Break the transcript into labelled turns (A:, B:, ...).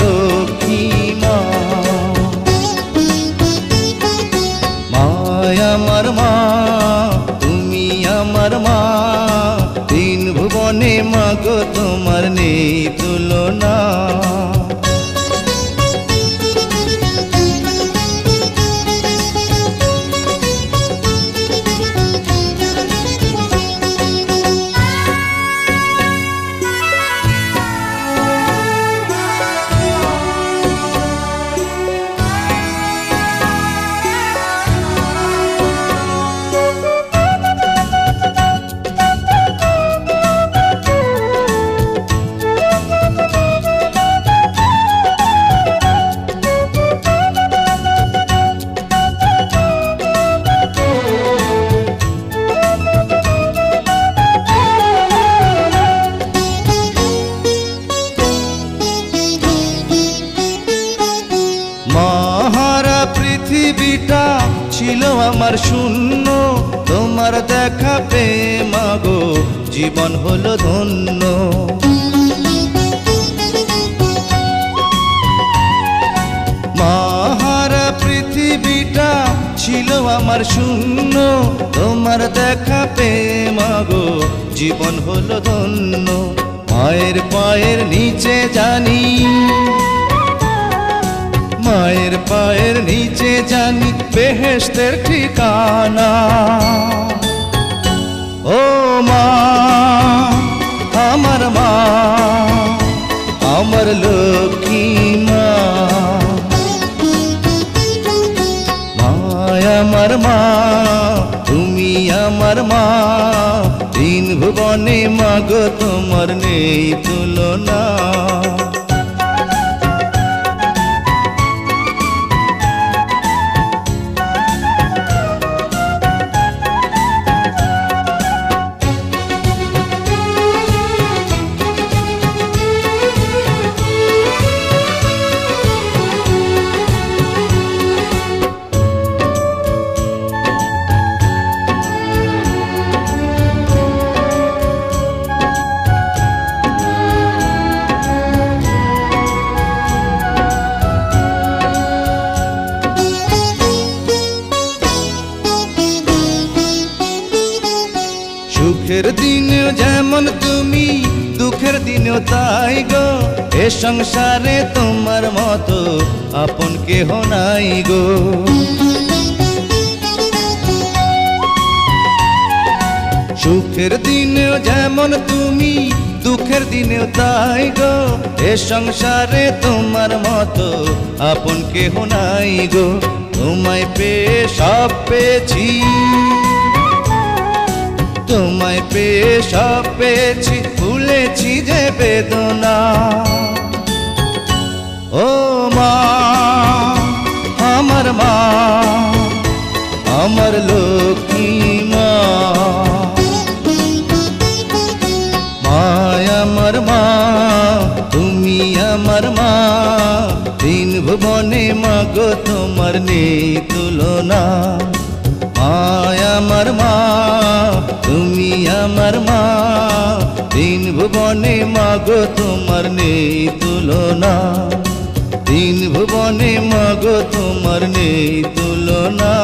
A: লক্ষ্মী মা। মায় আমার মা, তুমি আমার মা, তিন ভুবনে মা গো তোমার নেই তুলনা। মহারা পৃথিবীটা ছিল আমার শূন্য, তোমার দেখা পেয়ে মাগো জীবন হলো ধন্য। মহারা পৃথিবীটা ছিল আমার শূন্য, তোমার দেখা পেয়ে মাগো জীবন হলো ধন্য। মায়ের পায়ের নিচে জানি, মায়ের পায়ের নিচে জানি বেহেশতের ঠিকানা। ও মা, আমার মা, আমার লক্ষ্মী মা। মায় আমার মা, তুমি আমার মা, তিন ভুবনে মা গো তোমার নেই তুলনা। সুখের দিনেও যেমন তুমি, দুঃখের দিনেও তাই গো, এ সংসারে তোমার মতো আপন কেহ নাই গো। সুখের দিনেও যেমন তুমি, দুঃখের দিনেও তাই গো, এ সংসারে তোমার মতো আপন কেহ নাই গো। তোমায় পেয়ে সব পেয়েছি, তোমায় পেয়ে সব পেয়েছি, ভুলেছি যে বেদনা। ও মা, আমার মা, আমার লক্ষ্মী মা। মায় আমার মা, তুমি আমার মা, তিন ভুবনে মা গো তোমার নেই তুলনা। মায় আমার মা, তুমি আমার মা, তিন ভুবনে মা গো তোমার নেই তুলনা। তিন ভুবনে মা গো তোমার নেই তুলনা।